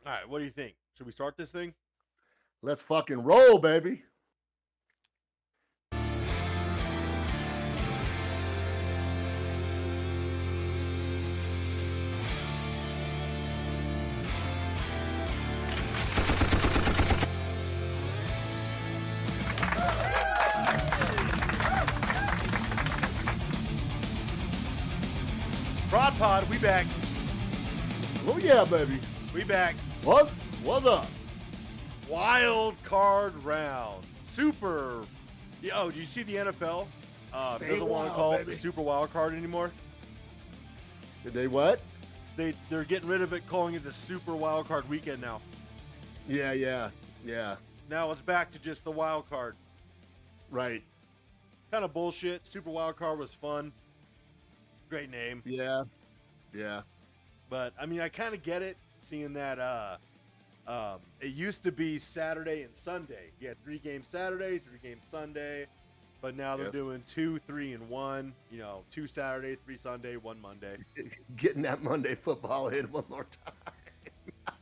All right, what do you think? Should we start this thing? Let's fucking roll, baby. ThePhrodPod, we back. Oh yeah, baby. We back. What's up? Wild card round. Super. Oh, did you see the NFL? Stay Doesn't want to wild, call it baby. the Super Wild Card anymore. Did they what? They're getting rid of it, calling it the Super Wild Card weekend now. Yeah. Now it's back to just the wild card. Right. Kind of bullshit. Super Wild Card was fun. Great name. Yeah. But I mean, I kind of get it, seeing that it used to be Saturday and Sunday. You had 3 games Saturday, 3 games Sunday, but now they're doing 2, 3, and 1. 2 Saturday, 3 Sunday, 1 Monday. Getting that Monday football in one more time.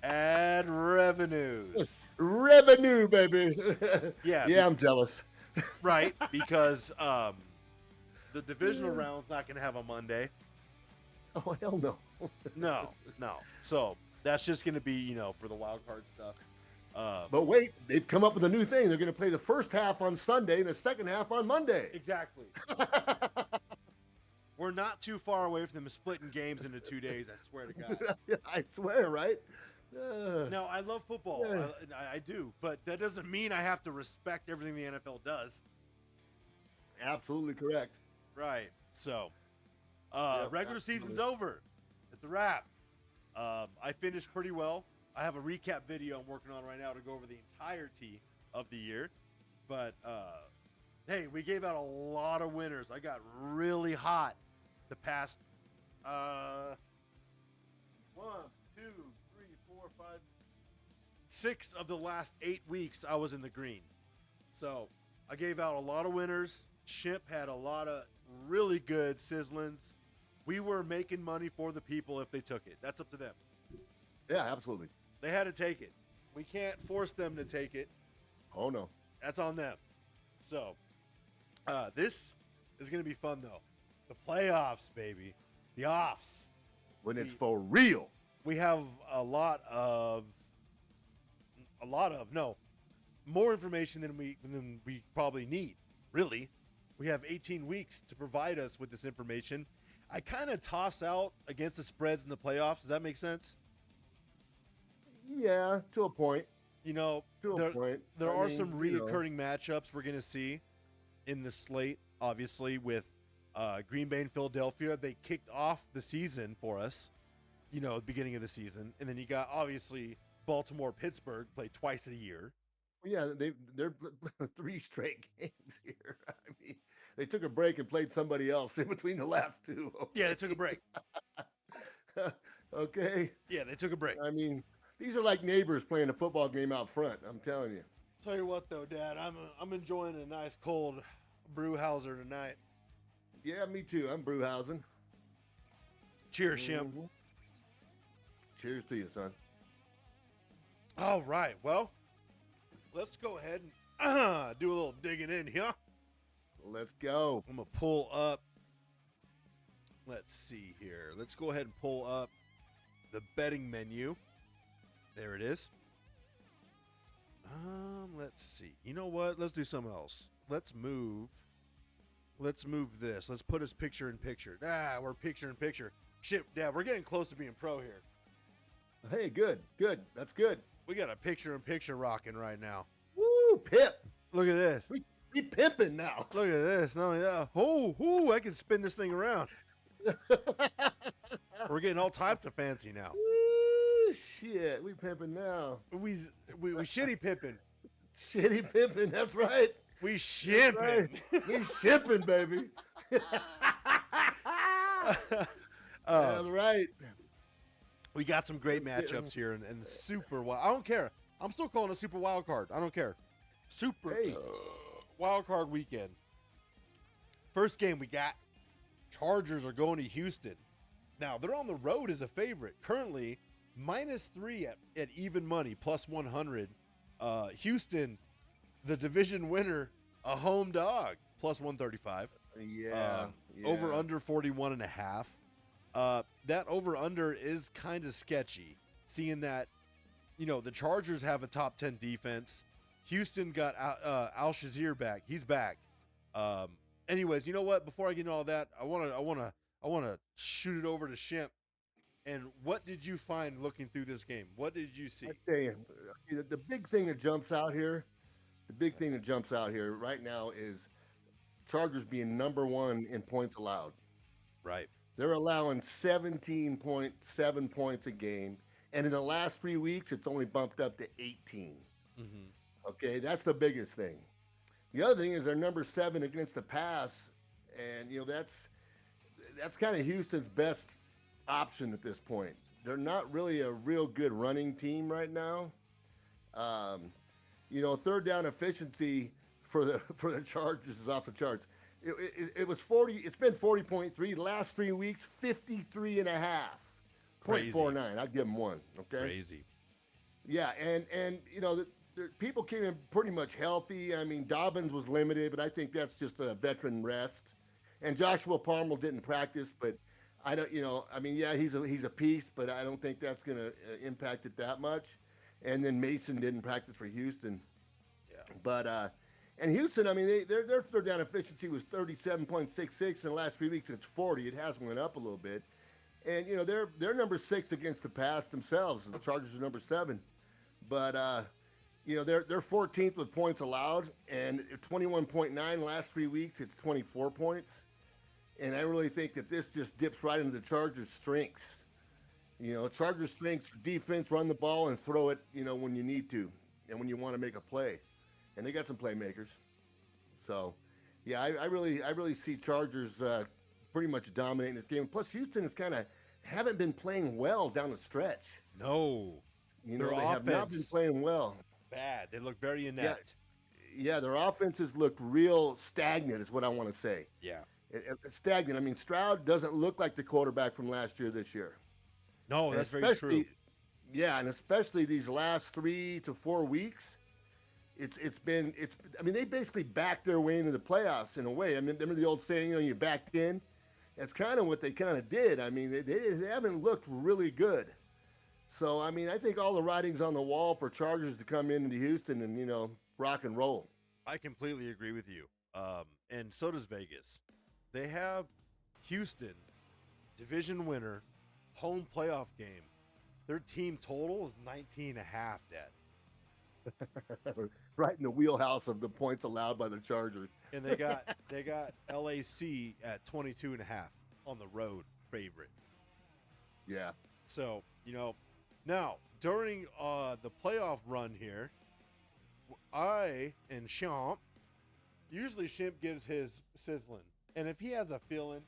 Add revenues. Revenue, baby. Yeah, I'm jealous. right, because the divisional round's not going to have a Monday. Oh hell no. No. So that's just going to be, for the wild card stuff. But wait, they've come up with a new thing. They're going to play the first half on Sunday and the second half on Monday. Exactly. We're not too far away from them splitting games into 2 days, I swear to God. I swear, right? No, I love football. I do. But that doesn't mean I have to respect everything the NFL does. Absolutely correct. Right. So, Yep, regular season's over. It's a wrap. I finished pretty well. I have a recap video I'm working on right now to go over the entirety of the year. But, hey, we gave out a lot of winners. I got really hot the past 1, 2, 3, 4, 5, 6 of the last 8 weeks I was in the green. So I gave out a lot of winners. Shimp had a lot of really good sizzlings. We were making money for the people if they took it. That's up to them. Yeah, absolutely. They had to take it. We can't force them to take it. Oh no. That's on them. So this is going to be fun, though. The playoffs, baby. The offs. When it's for real. We have more information than we probably need. Really, we have 18 weeks to provide us with this information. I kind of toss out against the spreads in the playoffs. Does that make sense? Yeah, to a point. To a point. There are some reoccurring matchups we're going to see in the slate, obviously, with Green Bay and Philadelphia. They kicked off the season for us, the beginning of the season. And then you got, obviously, Baltimore, Pittsburgh play twice a year. Yeah, they're 3 straight games here. I mean, they took a break and played somebody else in between the last 2. Okay? Yeah, they took a break. Okay. Yeah, they took a break. I mean, these are like neighbors playing a football game out front. I'm telling you. Tell you what, though, Dad, I'm enjoying a nice cold Brewhauser tonight. Yeah, me too. I'm Brewhausen. Cheers, Shimp. Mhm. Cheers to you, son. All right, well, let's go ahead and do a little digging in here. Let's go. I'm going to pull up. Let's see here. Let's go ahead and pull up the betting menu. There it is. Let's see. You know what? Let's do something else. Let's move this. Let's put us picture in picture. We're picture in picture. Shit, Dad, we're getting close to being pro here. Hey, good. That's good. We got a picture in picture rocking right now. Woo, Pip. Look at this. We pimping now. Look at this. Not only that. I can spin this thing around. We're getting all types of fancy now. Ooh, shit, we pimping now. We shitty pimping. Shitty pimping, that's right. We shipping. Right. We shipping, baby. That's right. We got some great matchups here and the super wild. I don't care. I'm still calling it super wild card. I don't care. Super wild card weekend. First game we got. Chargers are going to Houston. Now, they're on the road as a favorite. Currently, -3 at even money, plus 100. Houston, the division winner, a home dog, plus 135. Yeah, Over yeah. under 41.5. That over under is kind of sketchy, seeing that, the Chargers have a top 10 defense. Houston got Al Shazier back. He's back. Anyways, you know what? Before I get into all that, I wanna shoot it over to Shimp. And what did you find looking through this game? What did you I see? tell you, the big thing that jumps out here, right now is Chargers being number one in points allowed. Right. They're allowing 17.7 points a game. And in the last 3 weeks, it's only bumped up to 18. Mm-hmm. Okay, that's the biggest thing. The other thing is they're number 7 against the pass. And, that's kind of Houston's best option at this point. They're not really a real good running team right now. Um, third down efficiency for the Chargers is off the charts. It was 40. It's been 40.3 the last 3 weeks, 53 and a half. Crazy. 0.49. I'll give them one. Okay. Crazy. Yeah, and the people came in pretty much healthy. I mean, Dobbins was limited, but I think that's just a veteran rest. And Joshua Palmer didn't practice, but I don't. I mean, yeah, he's a piece, but I don't think that's going to impact it that much. And then Mason didn't practice for Houston. Yeah. But and Houston, I mean, their third down efficiency was 37.66 in the last 3 weeks. It's 40. It has went up a little bit. And they're number 6 against the pass themselves. The Chargers are number 7. But they're 14th with points allowed, and 21.9 last 3 weeks. It's 24 points. And I really think that this just dips right into the Chargers' strengths. Chargers' strengths: defense, run the ball, and throw it. When you need to, and when you want to make a play. And they got some playmakers. So, yeah, I really see Chargers pretty much dominating this game. Plus, Houston is haven't been playing well down the stretch. No. They have not been playing well. Bad. They look very inept. Yeah, their offenses look real stagnant, is what I want to say. Yeah. Stagnant. I mean, Stroud doesn't look like the quarterback from last year this year. No, that's very true. Yeah, and especially these last 3 to 4 weeks. I mean, they basically backed their way into the playoffs in a way. I mean, remember the old saying, you backed in? That's kind of what they kind of did. I mean, they haven't looked really good. So, I mean, I think all the writing's on the wall for Chargers to come into Houston and, rock and roll. I completely agree with you. And so does Vegas. They have Houston, division winner, home playoff game. Their team total is 19.5, Dad. Right in the wheelhouse of the points allowed by the Chargers. And they got LAC at 22.5 on the road favorite. Yeah. So, now during the playoff run here, I and Shimp, usually Shimp gives his sizzling. And if he has a feeling,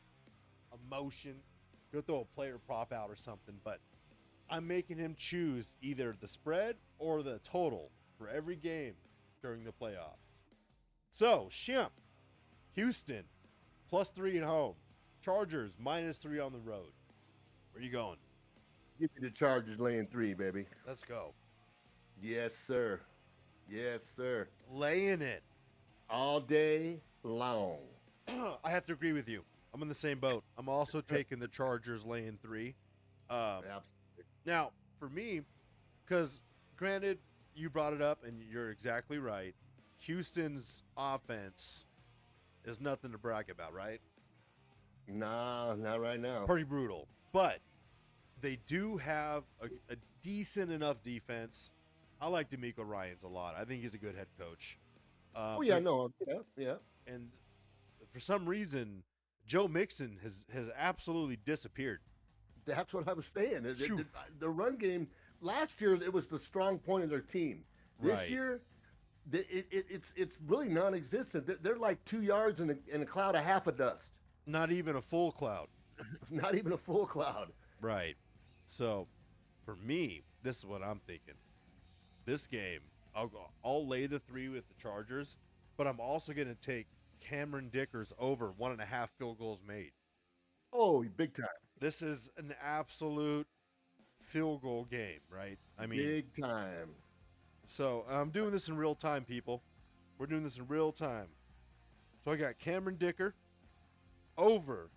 emotion, he'll throw a player prop out or something. But I'm making him choose either the spread or the total for every game during the playoffs. So, Shimp, Houston, +3 at home. Chargers, -3 on the road. Where you going? Give me the Chargers laying 3, baby. Let's go. Yes, sir. Yes, sir. Laying it. All day long. I have to agree with you. I'm in the same boat. I'm also taking the Chargers laying 3. Absolutely. Now, for me, because granted, you brought it up and you're exactly right. Houston's offense is nothing to brag about, right? Nah, not right now. Pretty brutal. But they do have a decent enough defense. I like D'Amico Ryans a lot. I think he's a good head coach. Yeah. And for some reason, Joe Mixon has absolutely disappeared. That's what I was saying. The run game, last year, it was the strong point of their team. This year, it's really non-existent. They're like 2 yards in a cloud of half a dust. Not even a full cloud. Not even a full cloud. Right. So, for me, this is what I'm thinking. This game, I'll lay the 3 with the Chargers, but I'm also going to take Cameron Dickers over 1.5 field goals made. Oh, big time. This is an absolute field goal game, right? I mean, big time. so I'm doing this in real time, people. We're doing this in real time. So I got Cameron Dicker over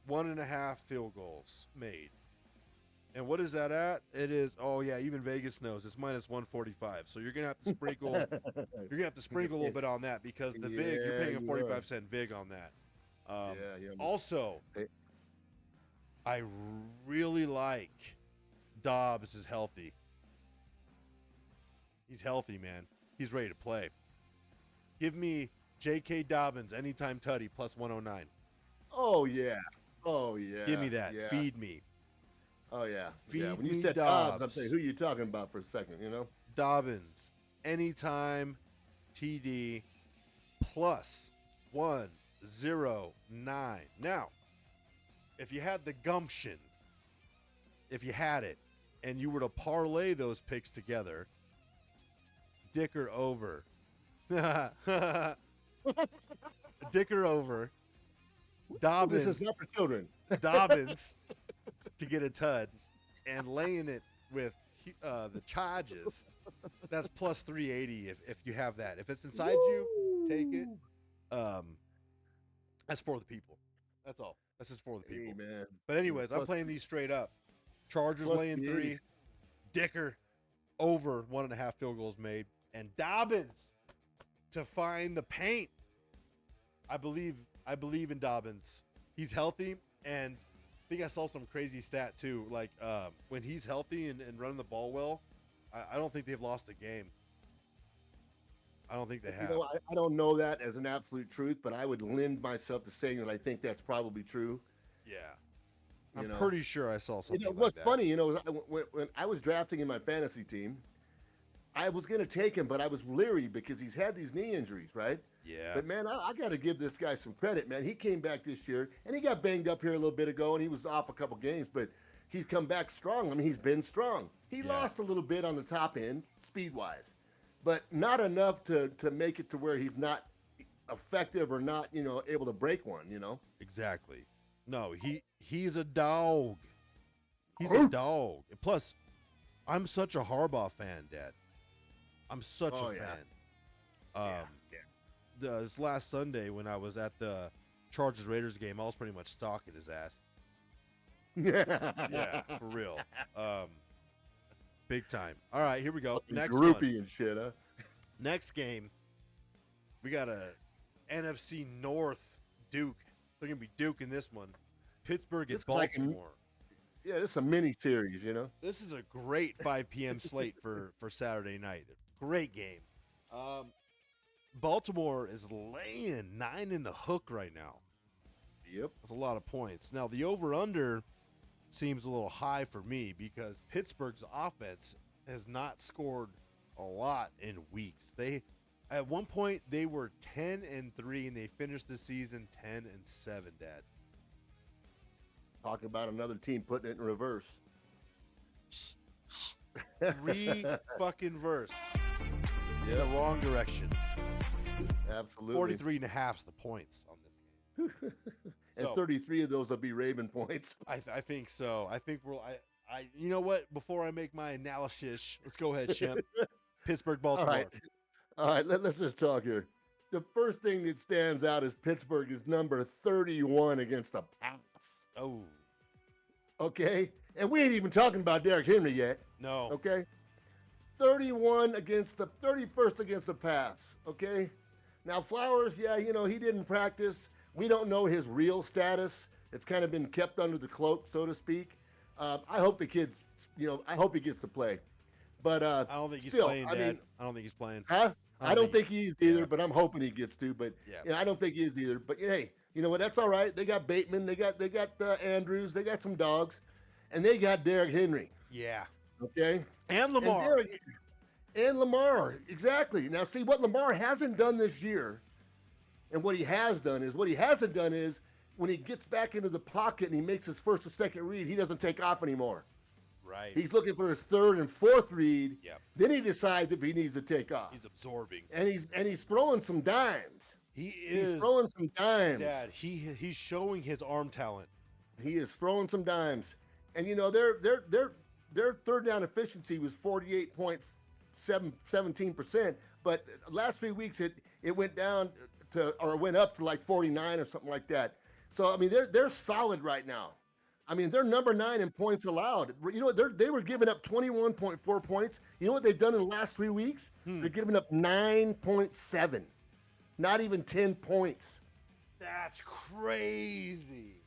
1.5 field goals made. And what is that at? It is, oh yeah, even Vegas knows it's minus 145. So you're gonna have to sprinkle a little bit on that because the VIG, you're paying a 45-cent VIG on that. Yeah. Also, Hey. I really like Dobbs is healthy. He's healthy, man. He's ready to play. Give me J.K. Dobbins anytime tutty plus 109. Oh yeah. Give me that. Yeah. Feed me. Oh yeah. Feed When you me said Dobbs. I'm saying, who you talking about for a second? You know. Dobbins anytime TD plus 109. Now, if you had the gumption, if you had it, and you were to parlay those picks together, Dicker over. Dicker over. Dobbins. This is not for children. Dobbins to get a tud and laying it with the charges. That's plus 380 if you have that. If it's inside you, take it. That's for the people. That's all. That's just for the people. Hey, man. But anyways, I'm Plus- playing these straight up. Chargers plus laying 380. 3. Dicker over 1.5 field goals made. And Dobbins to find the paint. I believe in Dobbins. He's healthy, and I think I saw some crazy stat too. Like when he's healthy and running the ball well, I don't think they've lost a game. I don't think they have. You know, I don't know that as an absolute truth, but I would lend myself to saying that I think that's probably true. Yeah. You I'm know? pretty sure I saw something You know, like what's that. funny, you know, is when I was drafting in my fantasy team, I was going to take him, but I was leery because he's had these knee injuries, right? Yeah. But man, I got to give this guy some credit, man. He came back this year, and he got banged up here a little bit ago, and he was off a couple games, but he's come back strong. I mean, he's been strong. He Yeah. lost a little bit on the top end, speed-wise, but not enough to make it to where he's not effective or not, you know, able to break one, you know? Exactly. No, he's a dog. He's a dog. And plus, I'm such a Harbaugh fan, Dad. I'm such Oh, a yeah. fan. This last Sunday when I was at the Chargers Raiders game, I was pretty much stalking his ass. Yeah, for real. Big time. All right, here we go. Next groupie one. and shit, huh? Next game, we got a NFC North Duke. They're gonna be Duke in this one. Pittsburgh This at is like a- Baltimore. Yeah, this is a mini series, you know? This is a great 5 p.m. slate for Saturday night. Great game. Baltimore is laying 9 in the hook right now. Yep. That's a lot of points. Now, the over-under seems a little high for me because Pittsburgh's offense has not scored a lot in weeks. At one point, they were 10-3, and they finished the season 10-7, Dad. Talk about another team putting it in reverse. Fucking verse in the wrong direction. Absolutely. 43.5 is the points on this game. And So- 33 of those will be Raven points. I think so. I think I you know what? Before I make my analysis, let's go ahead, Shemp. Pittsburgh, Baltimore. All right, let's just talk here. The first thing that stands out is Pittsburgh is number 31 against the pass. Oh, Okay? And we ain't even talking about Derrick Henry yet. no. Okay? 31 against the 31st against the pass. Okay? Now Flowers, yeah, you know, he didn't practice. We don't know his real status. It's kind of been kept under the cloak, so to speak. I hope the kid's, you know, I hope he gets to play. But I don't think he's still, playing, I Dad. mean, I don't think he's playing. huh? I don't think he is yeah. either, but I'm hoping he gets to. But Yeah. yeah, I don't think he is either. But hey, you know what? That's all right. They got Bateman, they got Andrews, they got some dogs, and they got Derrick Henry. Yeah. Okay, And Lamar. and Lamar, exactly. Now, see what Lamar hasn't done this year, and what he has done is what he hasn't done is when he gets back into the pocket and he makes his first or second read, he doesn't take off anymore. Right. He's looking for his third and fourth read. Yep. Then he decides if he needs to take off. He's absorbing. And he's throwing some dimes. He is. He's throwing some dimes. Dad, he's showing his arm talent. He is throwing some dimes. And their third down efficiency was 48.17%, but last 3 weeks it went down or went up to like 49 or something like that. So I mean they're solid right now. I mean they're number 9 in points allowed. You know what? They were giving up 21.4 points. You know what they've done in the last 3 weeks? They're giving up 9.7, not even 10 points. That's crazy.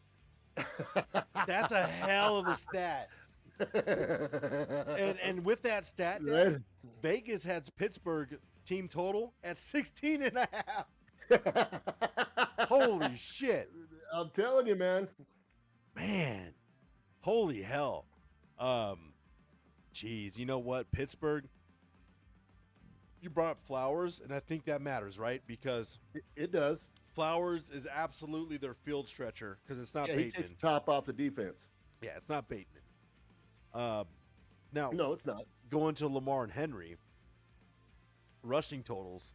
That's a hell of a stat. And with that stat, Right? Vegas has Pittsburgh team total at 16.5. Holy shit. I'm telling you, man. Man. Holy hell. Geez, you know what? Pittsburgh, you brought up Flowers, and I think that matters, right? Because It does. Flowers is absolutely their field stretcher because it's not Yeah, he Bateman. takes the top off the defense. Yeah, it's not Bateman. Now, No, it's not. going to Lamar and Henry, rushing totals,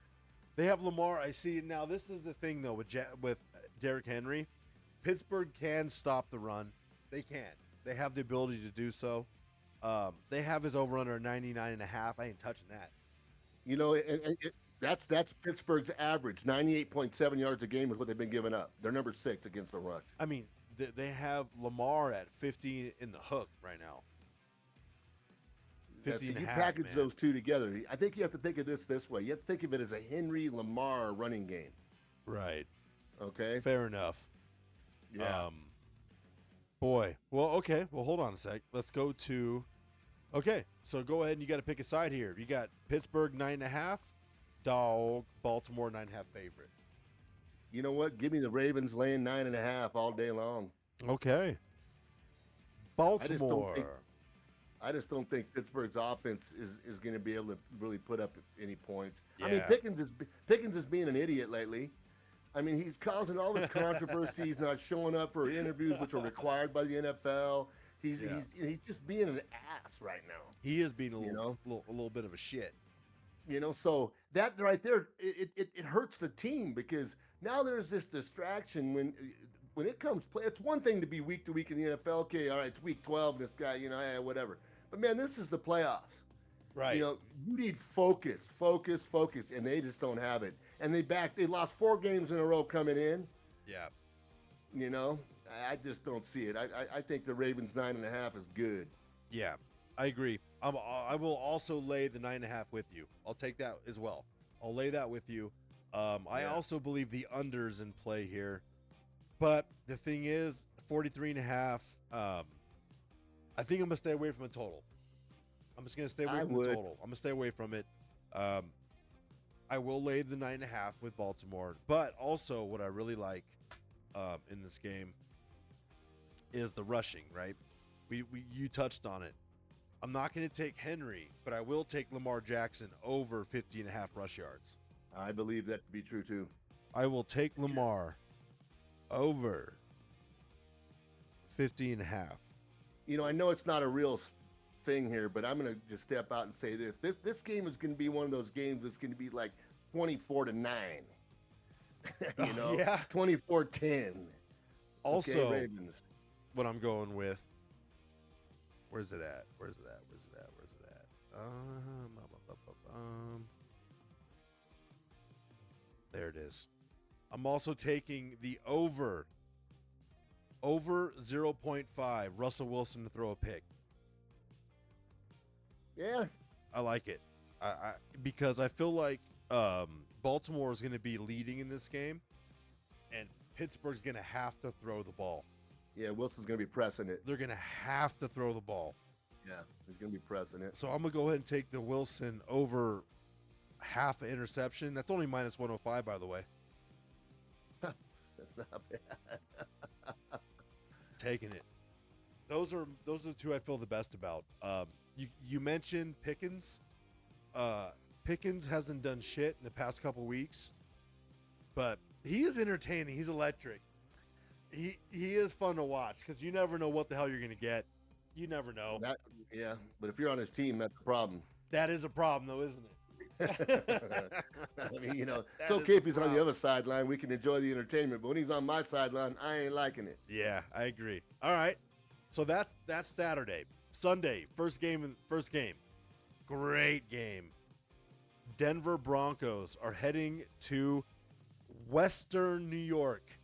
they have Lamar. I see now. This is the thing though with Derrick Henry, Pittsburgh can stop the run. They can. They have the ability to do so. They have his over under 99.5. I ain't touching that. You know, that's Pittsburgh's average. 98.7 yards a game is what they've been giving up. They're number 6 against the rush. I mean, they have Lamar at 50 in the hook right now. 50 So and a you half, package man. those two together. I think you have to think of this way. You have to think of it as a Henry Lamar running game. Right. Okay. Fair enough. Yeah. Boy. Well, okay. Well, hold on a sec. Let's go to. Okay, so go ahead and you got to pick a side here. You got Pittsburgh 9.5, dog. Baltimore 9.5 favorite. You know what? Give me the Ravens laying 9.5 all day long. Okay. Baltimore. I just don't think Pittsburgh's offense is going to be able to really put up any points. Yeah. I mean, Pickens is being an idiot lately. I mean, he's causing all this controversy. He's not showing up for interviews, which are required by the NFL. He's just being an ass right now. He is being a little bit of a shit. You know, so that right there, it hurts the team because now there's this distraction when it comes play. It's one thing to be week to week in the NFL. Okay, all right, it's week 12, and this guy, whatever. But man, this is the playoffs. Right. You know, you need focus, and they just don't have it. And they lost 4 games in a row coming in. Yeah. You know, I just don't see it. I think the Ravens 9.5 is good. Yeah, I agree. I will also lay the 9.5 with you. I'll take that as well. I'll lay that with you. I also believe the unders in play here, but the thing is, 43.5. I think I'm gonna stay away from a total. I'm just gonna stay away from the total. I'm gonna stay away from it. I will lay the 9.5 with Baltimore, but also what I really like in this game is the rushing. Right? You touched on it. I'm not going to take Henry, but I will take Lamar Jackson over 50.5 rush yards. I believe that to be true too. I will take Lamar over 50.5. You know, I know it's not a real thing here, but I'm going to just step out and say this. This game is going to be one of those games that's going to be like 24-9. You know, yeah. 24-10. Also, okay, Ravens. What I'm going with. Where's it at? There it is. I'm also taking the over 0.5 Russell Wilson to throw a pick. Yeah. I like it. I because I feel like Baltimore is going to be leading in this game, and Pittsburgh's going to have to throw the ball. Yeah, Wilson's going to be pressing it. They're going to have to throw the ball. Yeah, he's going to be pressing it. So I'm going to go ahead and take the Wilson over half an interception. That's only minus 105, by the way. That's not bad. Taking it. Those are the two I feel the best about. You mentioned Pickens. Pickens hasn't done shit in the past couple weeks, but he is entertaining. He's electric. He is fun to watch because you never know what the hell you're going to get. You never know. But if you're on his team, that's the problem. That is a problem, though, isn't it? I mean, you know, it's okay if he's on the other sideline. We can enjoy the entertainment. But when he's on my sideline, I ain't liking it. Yeah, I agree. All right. So that's Saturday. Sunday, first game. Great game. Denver Broncos are heading to Western New York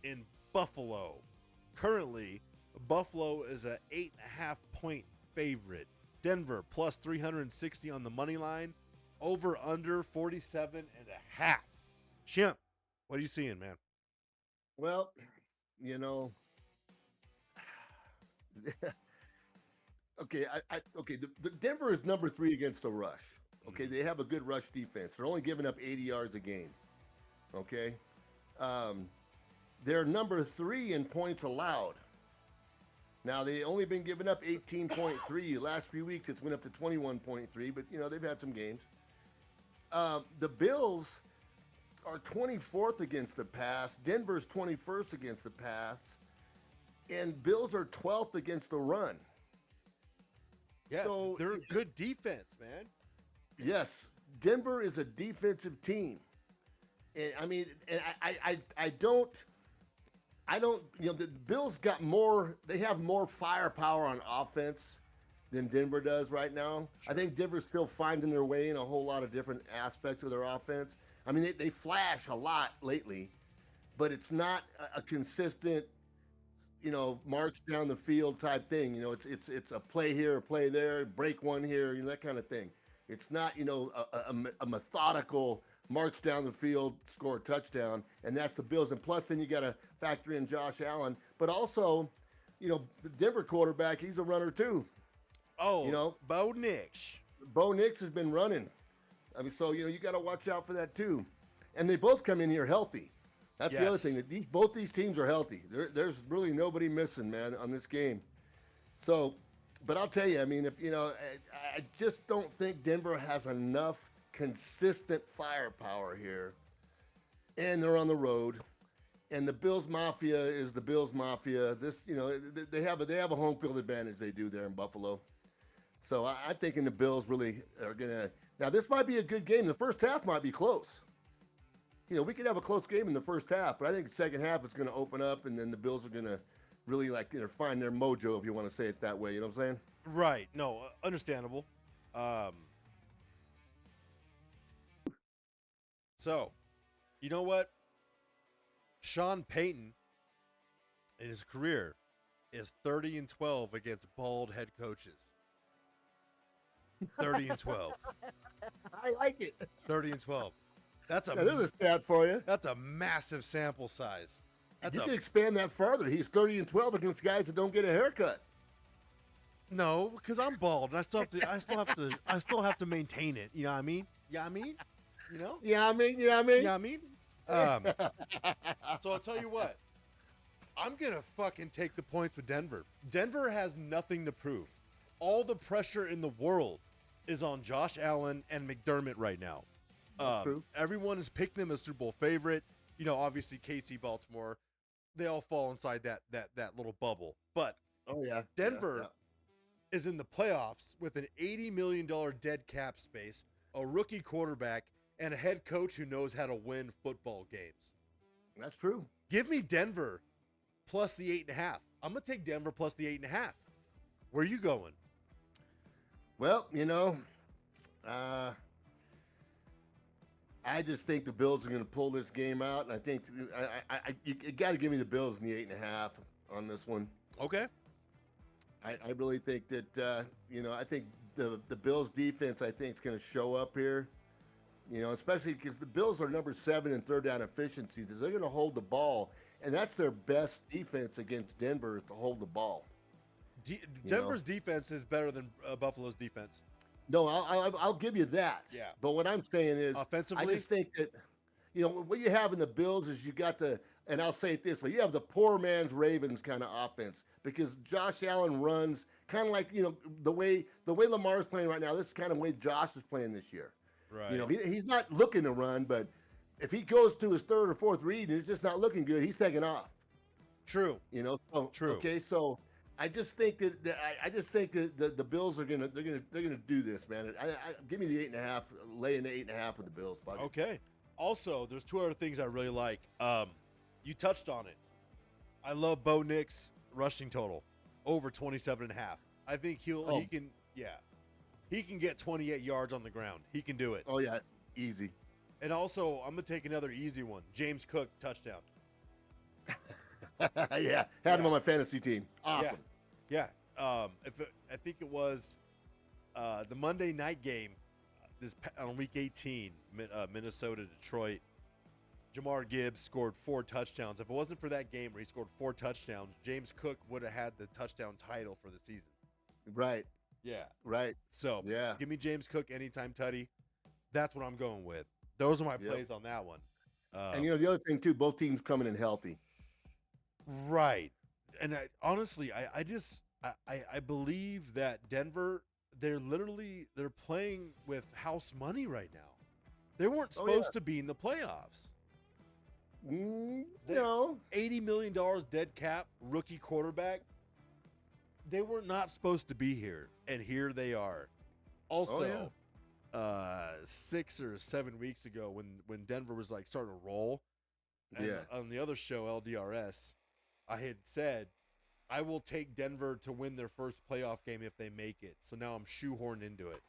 in Buffalo. Currently, Buffalo is a 8.5 point favorite. Denver plus 360 on the money line. Over under 47.5. Chimp, what are you seeing, man? Well, okay, the Denver is number 3 against the rush. Okay, they have a good rush defense. They're only giving up 80 yards a game. Okay, they're number 3 in points allowed. Now they only been giving up 18.3. Last few weeks it's went up to 21.3, but they've had some games. The Bills are 24th against the pass. Denver's 21st against the pass, and Bills are 12th against the run. Yeah, so they're a good defense, man. Yes, Denver is a defensive team, and I don't. The Bills got more. They have more firepower on offense than Denver does right now. Sure. I think Denver's still finding their way in a whole lot of different aspects of their offense. I mean, they flash a lot lately, but it's not a consistent, march down the field type thing. It's a play here, a play there, break one here, that kind of thing. It's not, a methodical march down the field, score a touchdown, and that's the Bills. And plus, then you got to factor in Josh Allen, but also, the Denver quarterback, he's a runner too. Oh, Bo Nix. Bo Nix has been running. I mean, so you got to watch out for that too. And they both come in here healthy. That's the other thing. That both these teams are healthy. There's really nobody missing, man, on this game. So, but I'll tell you, I mean, if I just don't think Denver has enough consistent firepower here, and they're on the road, and the Bills Mafia is the Bills Mafia. This, they have a home field advantage. They do there in Buffalo. So I'm thinking the Bills really are gonna. Now this might be a good game. The first half might be close. We could have a close game in the first half, but I think the second half it's going to open up, and then the Bills are going to really find their mojo, if you want to say it that way. You know what I'm saying? Right. No, understandable. So, you know what? Sean Payton, in his career, is 30-12 against bald head coaches. 30-12. I like it. 30-12. There's a stat for you. That's a massive sample size. You can expand that further. He's 30-12 against guys that don't get a haircut. No, because I'm bald and I still have to maintain it. You know what I mean? Yeah, I mean? Yeah, I mean. So I'll tell you what. I'm gonna fucking take the points with Denver. Denver has nothing to prove. All the pressure in the world is on Josh Allen and McDermott right now. Everyone is picking them as Super Bowl favorite. Obviously KC, Baltimore, they all fall inside that little bubble. But Denver is in the playoffs with an $80 million dead cap space, a rookie quarterback, and a head coach who knows how to win football games. That's true. Give me Denver plus the 8.5. I'm gonna take Denver plus the 8.5. Where are you going? Well, I just think the Bills are going to pull this game out, and I think you got to give me the Bills in the 8.5 on this one. Okay. I really think that I think the Bills defense I think is going to show up here. Especially because the Bills are number 7 in third down efficiency. They're going to hold the ball, and that's their best defense against Denver is to hold the ball. Denver's defense is better than Buffalo's defense. No, I'll give you that. Yeah. But what I'm saying is, offensively, I just think that, what you have in the Bills is you got and I'll say it this way, you have the poor man's Ravens kind of offense because Josh Allen runs kind of like, the way Lamar's playing right now. This is kind of the way Josh is playing this year. Right. He's not looking to run, but if he goes to his third or fourth read and it's just not looking good, he's taking off. True. True. Okay, so. I just think that the Bills are gonna do this, man. Give me the 8.5, lay in the 8.5 with the Bills. Buddy. Okay. Also, there's two other things I really like. You touched on it. I love Bo Nix rushing total. over 27 and a half. I think he can get 28 yards on the ground. He can do it. Oh yeah, easy. And also, I'm gonna take another easy one. James Cook touchdown. Yeah, had him on my fantasy team. Awesome. Yeah. I think it was the Monday night game on week 18, Minnesota Detroit. Jamar Gibbs scored 4 touchdowns. If it wasn't for that game where he scored 4 touchdowns, James Cook would have had the touchdown title for the season. Right. Yeah. Right. So yeah, give me James Cook anytime tutty. That's what I'm going with. Those are my plays on that one. And the other thing too, both teams coming in healthy. Right. And honestly, I believe that Denver, they're playing with house money right now. They weren't supposed to be in the playoffs. No. $80 million dead cap, rookie quarterback. They were not supposed to be here, and here they are. Also, 6 or 7 weeks ago when Denver was like starting to roll, and on the other show, LDRS, I had said, I will take Denver to win their first playoff game if they make it. So now I'm shoehorned into it.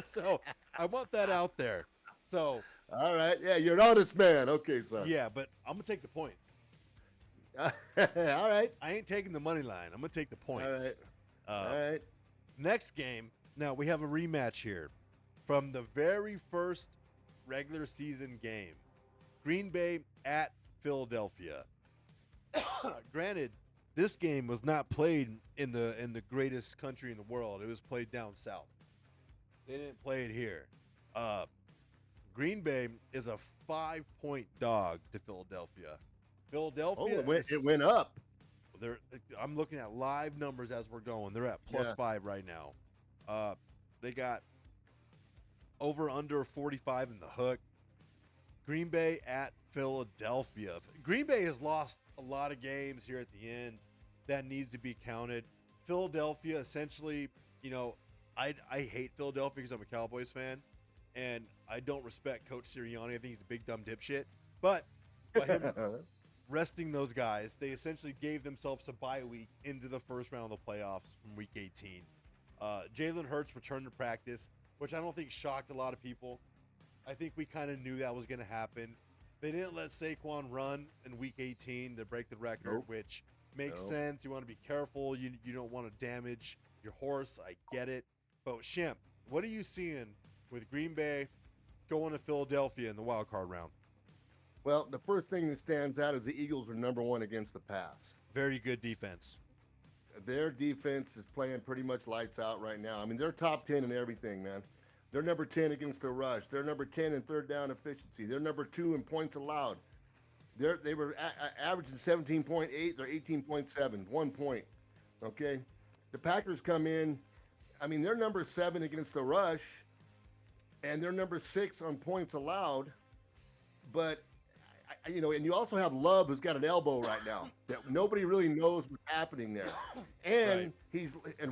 So I want that out there. So all right, yeah, you're an honest man. Okay, son. Yeah, but I'm gonna take the points. All right. I ain't taking the money line. I'm gonna take the points. All right. Next game. Now we have a rematch here from the very first regular season game. Green Bay at Philadelphia. Granted, this game was not played in the greatest country in the world. It was played down south. They didn't play it here. Green Bay is a 5-point dog to Philadelphia. Philadelphia. It went up. I'm looking at live numbers as we're going. They're at +5 right now. They got over under 45 in the hook. Green Bay at Philadelphia. Green Bay has lost a lot of games here at the end that needs to be counted. Philadelphia, essentially, I hate Philadelphia because I'm a Cowboys fan, and I don't respect Coach Sirianni. I think he's a big dumb dipshit. But by him resting those guys, they essentially gave themselves a bye week into the first round of the playoffs from week 18. Jalen Hurts returned to practice, which I don't think shocked a lot of people. I think we kind of knew that was going to happen. They didn't let Saquon run in week 18 to break the record, which makes sense. You want to be careful. You don't want to damage your horse. I get it. But Shemp, what are you seeing with Green Bay going to Philadelphia in the wild card round? Well, the first thing that stands out is the Eagles are number 1 against the pass. Very good defense. Their defense is playing pretty much lights out right now. I mean, they're top 10 in everything, man. They're number 10 against the rush. They're number 10 in third down efficiency. They're number 2 in points allowed. They were averaging 17.8. They're 18.7, 1 point. Okay, the Packers come in. I mean, they're number 7 against the rush, and they're number 6 on points allowed. But and you also have Love, who's got an elbow right now that nobody really knows what's happening there, and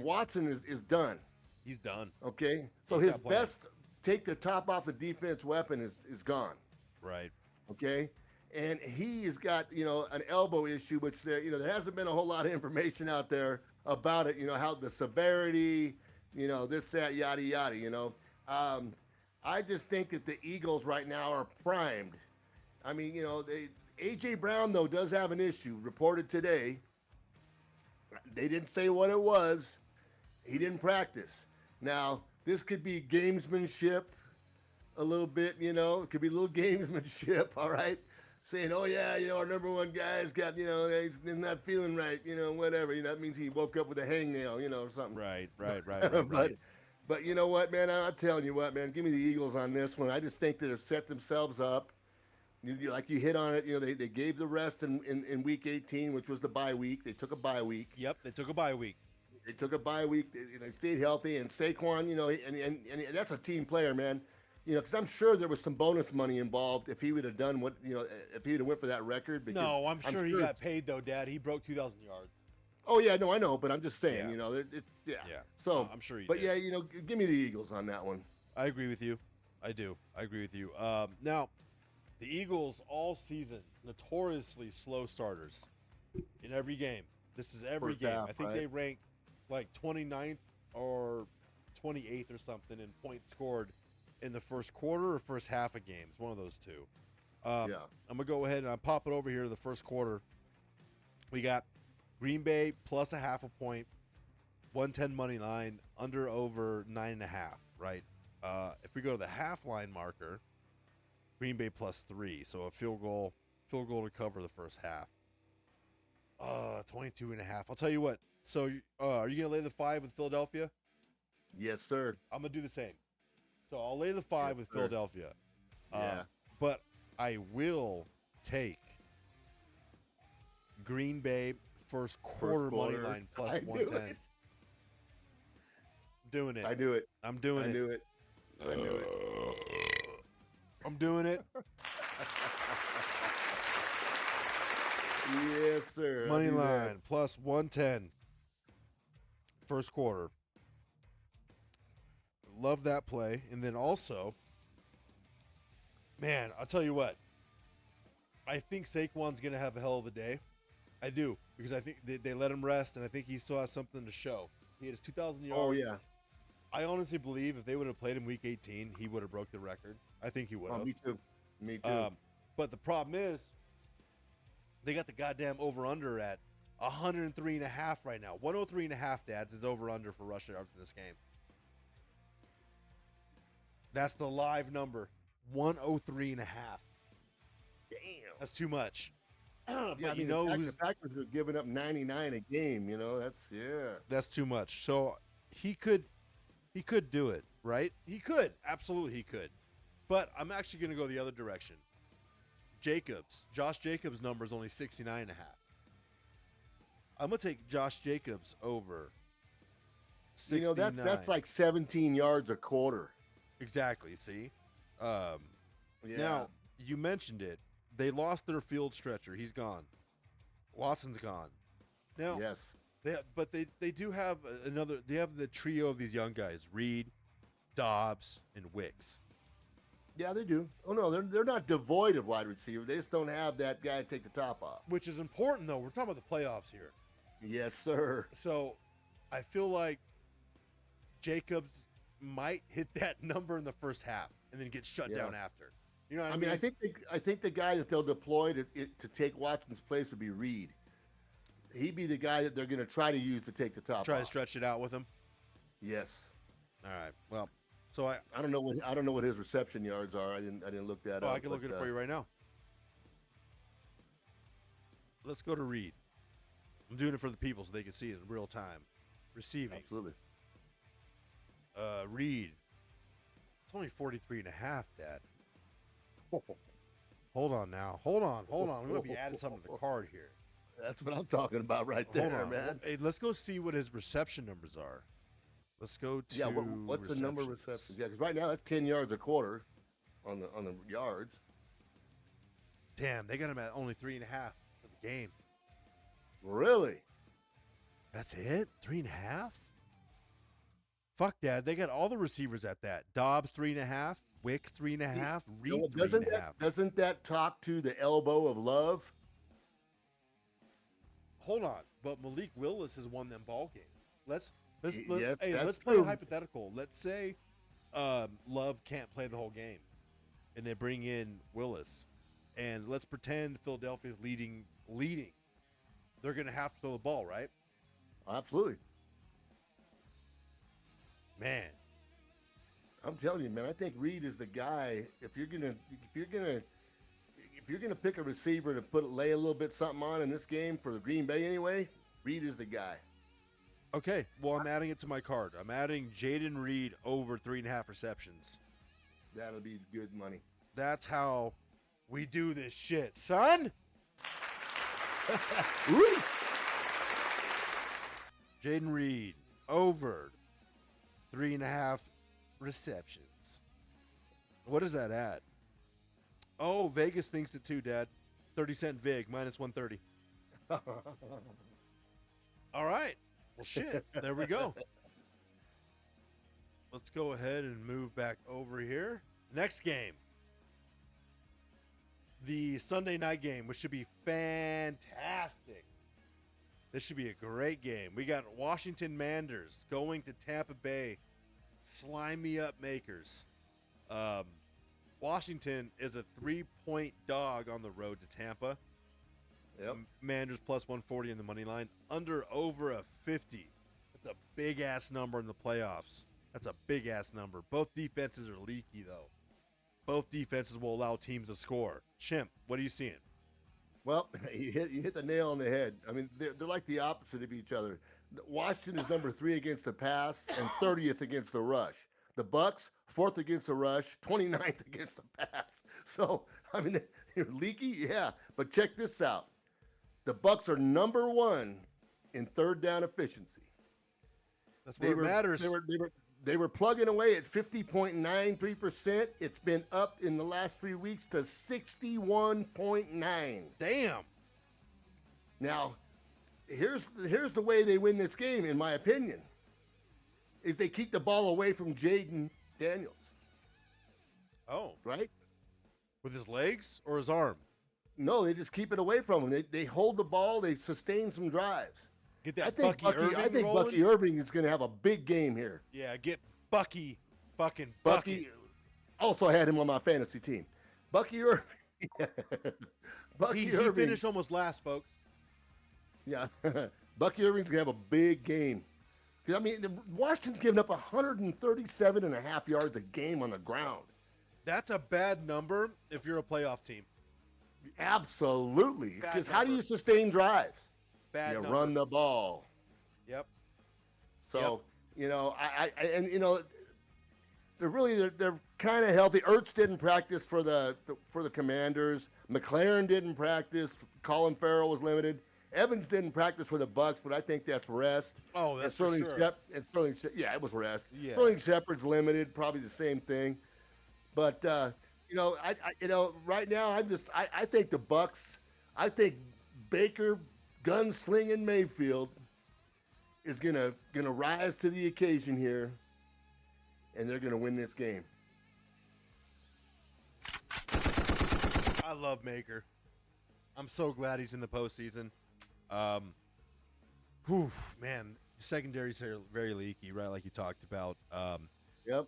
Watson is done. He's done. Okay, so his best take the top off the defense weapon is gone. Right. Okay, and he's got an elbow issue, which there hasn't been a whole lot of information out there about it. How the severity, this, that, yada yada. I just think that the Eagles right now are primed. I mean, AJ Brown though does have an issue reported today. They didn't say what it was. He didn't practice. Now, this could be gamesmanship a little bit, it could be a little gamesmanship, all right? Saying, oh, yeah, our number 1 guy's got, he's not feeling right, whatever. That means he woke up with a hangnail, or something. Right. But you know what, man? I'm telling you what, man, give me the Eagles on this one. I just think they've set themselves up. Like you hit on it, they gave the rest in week 18, which was the bye week. They took a bye week. Yep, they took a bye week. They stayed healthy, and Saquon, and that's a team player, man. Because I'm sure there was some bonus money involved if he would have done if he would have went for that record. Because no, I'm sure he got paid though, Dad. He broke 2,000 yards. Oh yeah, no, I know, but I'm just saying, Yeah. So I'm sure he But did. yeah, give me the Eagles on that one. I agree with you. I do. I agree with you. Now, the Eagles all season notoriously slow starters in every game. This is every First game. half, I think right? they rank like 29th or 28th or something in points scored in the first quarter or first half of games. One of those two. Yeah. I'm going to go ahead and I'll pop it over here to the first quarter. We got Green Bay plus a half a point, 110 money line, under over 9.5, right? If we go to the half line marker, Green Bay plus 3. So a field goal to cover the first half. 22.5. I'll tell you what. So are you going to lay the 5 with Philadelphia? Yes, sir. I'm going to do the same. So I'll lay the 5 Yes, with sir. Philadelphia. Yeah. But I will take Green Bay first quarter money line plus I knew 110. it. Doing it. I knew it. I'm doing I it. knew it. I knew it. I'm doing it. Yes, sir. Money I'll do that. line plus 110. First quarter. Love that play. And then also, man, I'll tell you what. I think Saquon's going to have a hell of a day. I do. Because I think they let him rest, and I think he still has something to show. He had his 2,000 yards. Oh, yeah. I honestly believe if they would have played him week 18, he would have broke the record. I think he would have. Oh, me too. Me too. But the problem is, they got the goddamn over-under at 103.5 right now. 103.5, Dads, is over-under for rushing yards in this game. That's the live number. 103.5. Damn. That's too much. Yeah, But I mean, the Packers are giving up 99 a game. You know, that's too much. So he could do it, right? He could. Absolutely he could. But I'm actually going to go the other direction. Josh Jacobs' number is only 69.5. I'm going to take Josh Jacobs over 69. You know, that's like 17 yards a quarter. Exactly, see? Yeah. Now, you mentioned it. They lost their field stretcher. He's gone. Watson's gone. Now, Yes. They do have they have the trio of these young guys, Reed, Dobbs, and Wicks. Yeah, they do. Oh no, they're not devoid of wide receiver. They just don't have that guy to take the top off. Which is important, though. We're talking about the playoffs here. Yes, sir. So I feel like Jacobs might hit that number in the first half and then get shut down after. You know what I mean? I think the guy that they'll deploy to take Watson's place would be Reed. He'd be the guy that they're going to try to use to take the top Try off. to stretch it out with him. Yes. All right. Well, so I don't know what his reception yards are. I didn't look that up. I can look at it for you right now. Let's go to Reed. I'm doing it for the people so they can see it in real time. Receiving. Absolutely. Reed. It's only 43.5, Dad. Hold on now. Hold on. We might be adding something to the card here. That's what I'm talking about right there, man. Hey, let's go see what his reception numbers are. Let's go to what's the number of receptions? Yeah, because right now that's 10 yards a quarter on the yards. Damn, they got him at only 3.5 for the game. Really? That's it? 3.5? Fuck, Dad. They got all the receivers at that. Dobbs 3.5, Wicks 3.5, Reed 3.5. Doesn't that talk to the elbow of love? Hold on, but Malik Willis has won them ball games. Let's Yes, play that's a true. hypothetical. Let's say Love can't play the whole game, and they bring in Willis, and let's pretend Philadelphia's leading. They're going to have to throw the ball, right? Absolutely. Man, I'm telling you, man. I think Reed is the guy. If you're gonna pick a receiver to lay a little bit something on in this game for the Green Bay anyway, Reed is the guy. okay. Well, I'm adding it to my card. I'm adding Jaden Reed over 3.5 receptions. That'll be good money. That's how we do this shit, son. Woo! Jaden Reed over 3.5 receptions. What is that at? Oh, Vegas thinks it too, Dad. 30-cent vig minus 130. All right. Well, shit. There we go. Let's go ahead and move back over here. Next game. The Sunday night game, which should be fantastic. This should be a great game. We got Washington Manders going to Tampa Bay. Slime me up makers. Washington is a 3-point dog on the road to Tampa. Yep. Manders plus 140 in the money line. Under over a 50. That's a big ass number in the playoffs. That's a big ass number. Both defenses are leaky though. Both defenses will allow teams to score. Chimp, what are you seeing? Well, you hit the nail on the head. I mean, they're like the opposite of each other. Washington is number 3 against the pass and 30th against the rush. The Bucks 4th against the rush, 29th against the pass. So, I mean, they're leaky, yeah. But check this out: the Bucks are number 1 in third down efficiency. That's where it matters. They were plugging away at 50.93%. It's been up in the last 3 weeks to 61.9. Damn. Now, here's the way they win this game, in my opinion, is they keep the ball away from Jaden Daniels. Oh. Right? With his legs or his arm? No, they just keep it away from him. They hold the ball. They sustain some drives. Get that I think Bucky Irving Bucky Irving is going to have a big game here. Yeah, get Bucky fucking Bucky. Also had him on my fantasy team. Bucky Irving. He finished almost last, folks. Yeah. Bucky Irving's going to have a big game. Because, I mean, Washington's giving up 137 and a half yards a game on the ground. That's a bad number if you're a playoff team. Absolutely. Because how do you sustain drives? Bad you number. Run the ball. Yep. So, you know, and you know, they're kind of healthy. Ertz didn't practice for the Commanders. McLaren didn't practice. Colin Farrell was limited. Evans didn't practice for the Bucks, but I think that's rest. Oh, that's and for sure. Yeah, it was rest. Yeah. Sterling Shepard's limited, probably the same thing. But you know, right now I think the Bucks. I think Baker Gunslinging Mayfield is gonna rise to the occasion here, and they're gonna win this game. I love Maker. I'm so glad he's in the postseason. Man, the secondaries are very leaky, right? Like you talked about. Yep.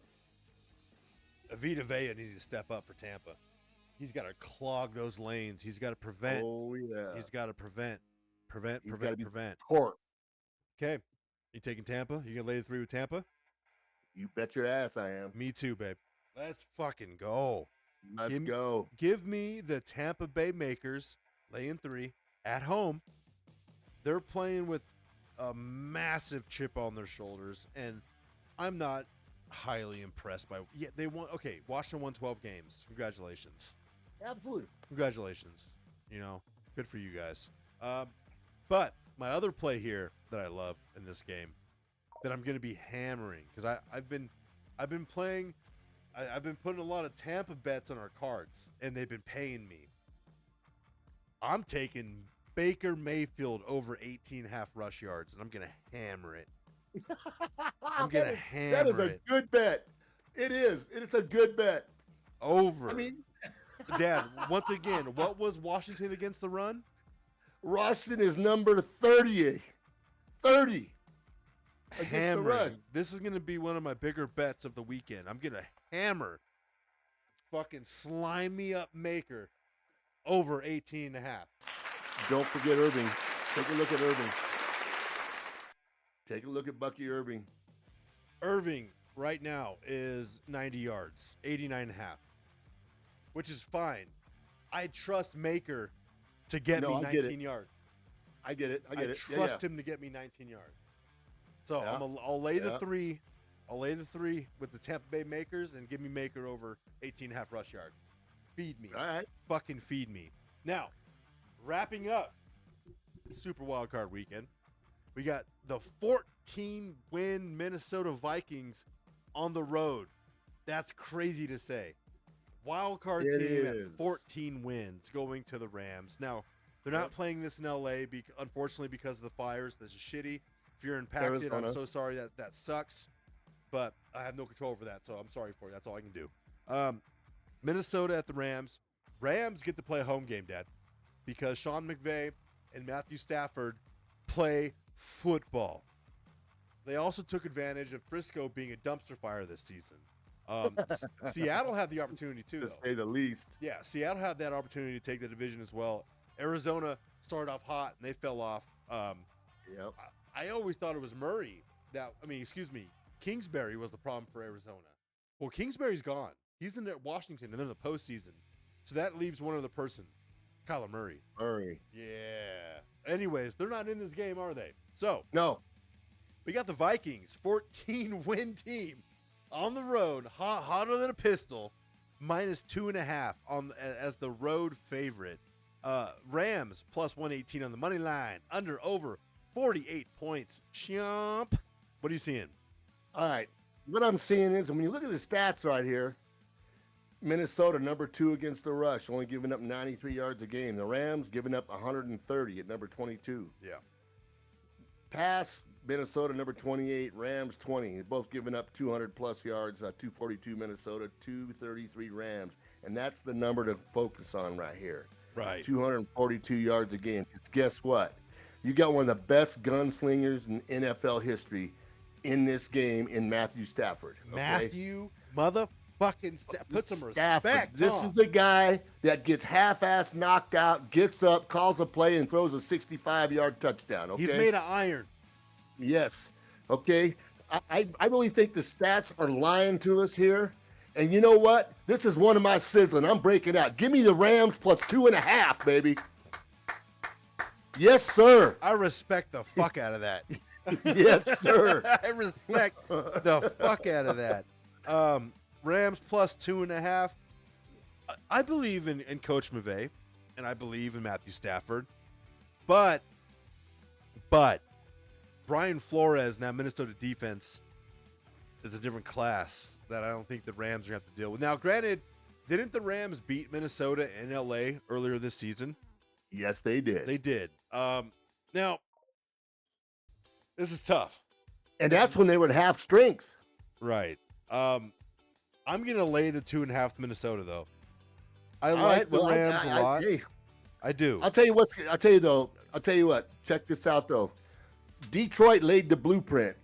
Vita Vea needs to step up for Tampa. He's got to clog those lanes. He's got to prevent. Oh yeah. He's got to prevent. Court. Okay, you taking Tampa? You gonna lay the 3 with Tampa? You bet your ass I am. Me too, babe. Let's fucking go. Let's go. Give me the Tampa Bay Makers laying 3 at home. They're playing with a massive chip on their shoulders, and I'm not highly impressed by. Yeah, they won. Okay, Washington won 12 games. Congratulations. Absolutely. Congratulations. You know, good for you guys. But my other play here that I love in this game, that I'm going to be hammering, because I've been playing. I've been putting a lot of Tampa bets on our cards, and they've been paying me. I'm taking Baker Mayfield over 18.5 rush yards, and I'm going to hammer it. I'm going to hammer it. That is a good bet. It is. It's a good bet. Over. I mean, Dad, once again, what was Washington against the run? Washington is number 30. 30. Against the run. Hammering. This is going to be one of my bigger bets of the weekend. I'm going to hammer fucking slime me up Maker over 18.5. Don't forget Irving. Take a look at Irving. Take a look at Bucky Irving. Irving right now is 90 yards, 89.5, which is fine. I trust Maker to get me 19 yards. I get it. I trust him to get me 19 yards. So I'll lay the 3. I'll lay the 3 with the Tampa Bay Makers and give me Maker over 18.5 rush yards. Feed me. All right. Fucking feed me. Now, wrapping up Super Wildcard Weekend, we got the 14-win Minnesota Vikings on the road. That's crazy to say. Wildcard team at 14 wins going to the Rams. Now, they're not playing this in L.A., unfortunately, because of the fires. This is shitty. If you're impacted, Arizona. I'm so sorry. That sucks. But I have no control over that, so I'm sorry for you. That's all I can do. Minnesota at the Rams. Rams get to play a home game, Dad, because Sean McVay and Matthew Stafford play football. They also took advantage of Frisco being a dumpster fire this season. Seattle had the opportunity too, To though. say the least. Yeah, Seattle had that opportunity to take the division as well. Arizona started off hot and they fell off. Yep. I always thought it was Kingsbury was the problem for Arizona. Well, Kingsbury's gone. He's in Washington and they're in the postseason. So that leaves one other person, Kyler Murray. Yeah. Anyways, they're not in this game, are they? So, No. we got the Vikings, 14-win team on the road, hotter than a pistol, -2.5 as the road favorite. Rams plus 118 on the money line, over 48 points. Chomp. What are you seeing? All right. What I'm seeing is, when you look at the stats right here, Minnesota, number 2 against the rush, only giving up 93 yards a game. The Rams giving up 130 at number 22. Yeah. Pass, Minnesota, number 28, Rams 20. Both giving up 200-plus yards, 242 Minnesota, 233 Rams. And that's the number to focus on right here. Right. 242 yards a game. Guess what? You got one of the best gunslingers in NFL history in this game in Matthew Stafford. Okay? Matthew motherfucking put some Stafford. respect. This is the guy that gets half-ass knocked out, gets up, calls a play, and throws a 65-yard touchdown. Okay. He's made of iron. Yes. Okay. I really think the stats are lying to us here. And you know what? This is one of my sizzling. I'm breaking out. Give me the Rams plus 2.5, baby. Yes, sir. I respect the fuck out of that. Yes, sir. I respect the fuck out of that. Rams plus 2.5. I believe in Coach McVay, and I believe in Matthew Stafford. But Brian Flores, now Minnesota defense, is a different class that I don't think the Rams are going to have to deal with. Now, granted, didn't the Rams beat Minnesota in L.A. earlier this season? Yes, they did. They did. Now, this is tough. And that's when they were at half strength. Right. I'm going to lay the 2.5 Minnesota, though. I All like right, the well, Rams a lot. hey, I do. I'll tell you what. Check this out, though. Detroit laid the blueprint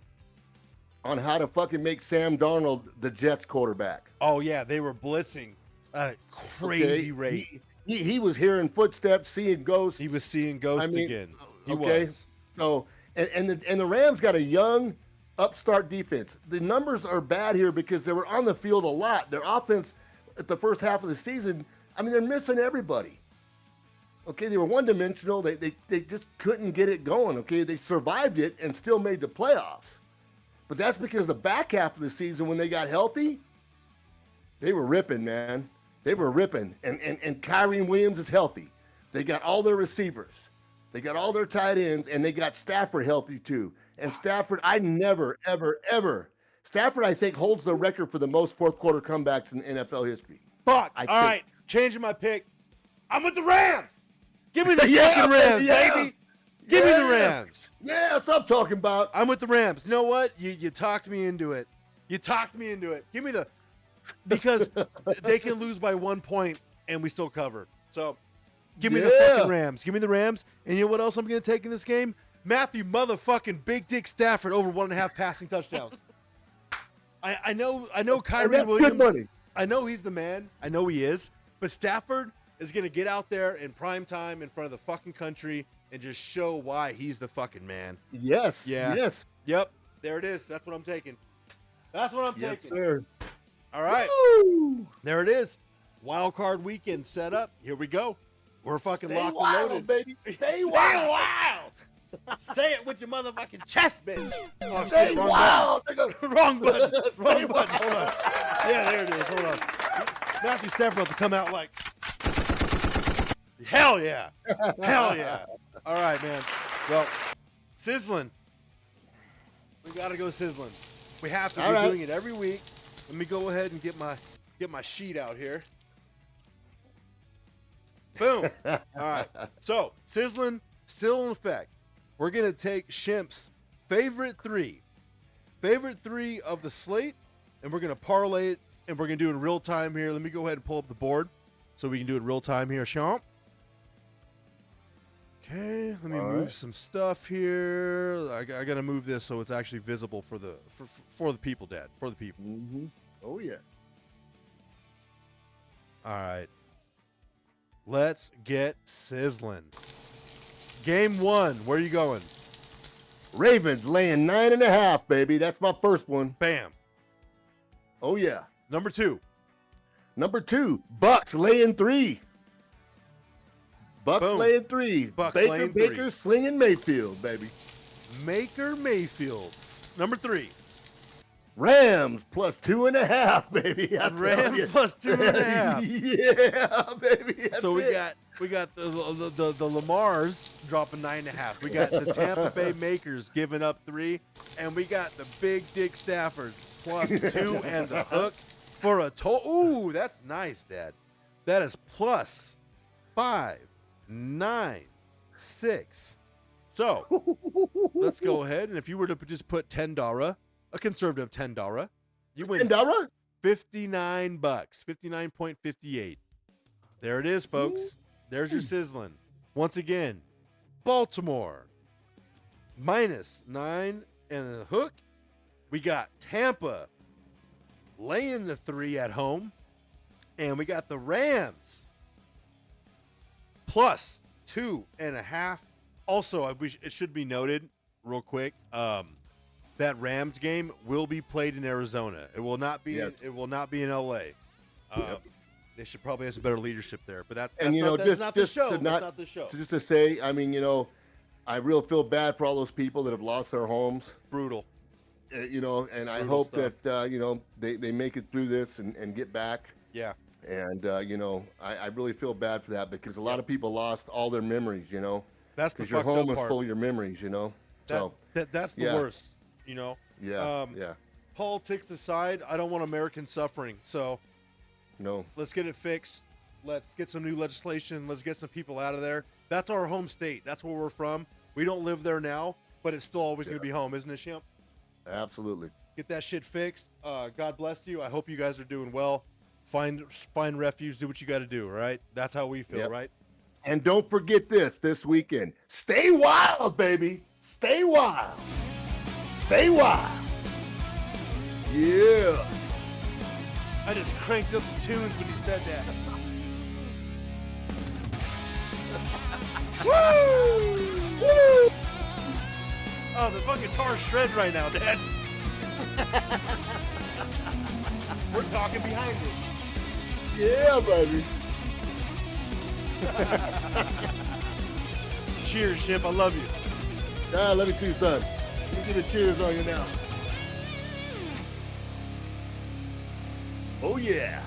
on how to fucking make Sam Darnold the Jets quarterback. Oh, yeah. They were blitzing at a crazy Okay? rate. He was hearing footsteps, seeing ghosts. He was seeing ghosts again. He okay. was. So, and the Rams got a young, upstart defense. The numbers are bad here because they were on the field a lot. Their offense at the first half of the season, they're missing everybody. Okay, they were one-dimensional. They just couldn't get it going. Okay, they survived it and still made the playoffs. But that's because the back half of the season, when they got healthy, they were ripping, man. They were ripping. And Kyrie Williams is healthy. They got all their receivers. They got all their tight ends, and they got Stafford healthy too. And Stafford, Stafford, I think, holds the record for the most fourth-quarter comebacks in NFL history. Fuck. All right. Changing my pick. I'm with the Rams. Give me the fucking Rams, baby. Give me the Rams. Yeah, that's what I'm talking about. I'm with the Rams. You know what? You talked me into it. Give me because they can lose by 1 point and we still cover. So give me the fucking Rams. Give me the Rams. And you know what else I'm going to take in this game? Matthew motherfucking Big Dick Stafford over 1.5 passing touchdowns. I know Kyrie Williams. Good money. I know he's the man. I know he is. But Stafford is going to get out there in prime time in front of the fucking country and just show why he's the fucking man. Yes. Yeah. Yes. Yep. There it is. That's what I'm taking. That's what I'm Yes, taking. sir. All right. Woo! There it is. Wild card weekend set up. Here we go. We're fucking Stay locked wild, and loaded. baby. Stay wild. wild. Say it with your motherfucking chest, bitch. Oh, Stay shit, wrong wild. button. Wrong button. Stay Wrong button. wild. Hold on. Yeah, there it is. Hold on. Matthew Stafford about to come out like, hell yeah. Hell yeah. All right, man. Well, sizzling. We got to go sizzling. We have to. All We're right. doing it every week. Let me go ahead and get my sheet out here. Boom. All right. So, sizzling still in effect. We're going to take Shimp's favorite three of the slate, and we're going to parlay it, and we're going to do it in real time here. Let me go ahead and pull up the board so we can do it in real time here, Shimp. Okay, let me All move right. some stuff here. I got to move this so it's actually visible for the people, Dad. For the people. Mm-hmm. Oh, yeah. All right. Let's get sizzling. Game 1. Where are you going? Ravens laying 9.5, baby. That's my first one. Bam. Oh, yeah. Number 2. Number 2, Bucks laying 3. Bucks Boom. laying 3. Bucks Baker, laying Baker 3. slinging Mayfield, baby. Baker Mayfield's. Number 3. Rams plus 2.5, baby. I tell Rams you. plus 2.5. Yeah, baby. That's So it. we got the Lamars dropping 9.5. We got the Tampa Bay Makers giving up 3, and we got the Big Dick Staffords plus 2 and the hook for a total. Ooh, that's nice, Dad. That is plus 5, 9, 6. So let's go ahead, and if you were to just put $10, a conservative $10, you win $10? $59, 59.58. There it is, folks. There's your sizzling. Once again, Baltimore minus 9 and a hook. We got Tampa laying the 3 at home, and we got the Rams plus 2.5. Also, it should be noted real quick. That Rams game will be played in Arizona. It will not be. Yes. It will not be in LA. Yep. They should probably have some better leadership there. But that's And, not the show. to That's not the show. Just to say, I mean, I really feel bad for all those people that have lost their homes. Brutal. And I Brutal hope stuff. that, they make it through this and get back. Yeah. And, I really feel bad for that because a lot of people lost all their memories, That's the because your fucked home up is part. full of your memories, So, That's the yeah. worst. yeah, Politics aside, I don't want American suffering. So no. let's get it fixed. Let's get some new legislation. Let's get some people out of there. That's our home state. That's where we're from. We don't live there now, but it's still always going to be home, isn't it, Shimp? Absolutely. Get that shit fixed. God bless you. I hope you guys are doing well. Find refuge. Do what you got to do. All right. That's how we feel. Yep. Right. And don't forget this weekend. Stay wild, baby. Stay wild. Stay wild. Yeah. I just cranked up the tunes when he said that. Woo! Woo! Oh, the fucking guitar's shredding right now, Dad. We're talking behind it. Yeah, baby. Cheers, Shimp. I love you. I love you too, son. Let me get a cheers on you now. Oh, yeah.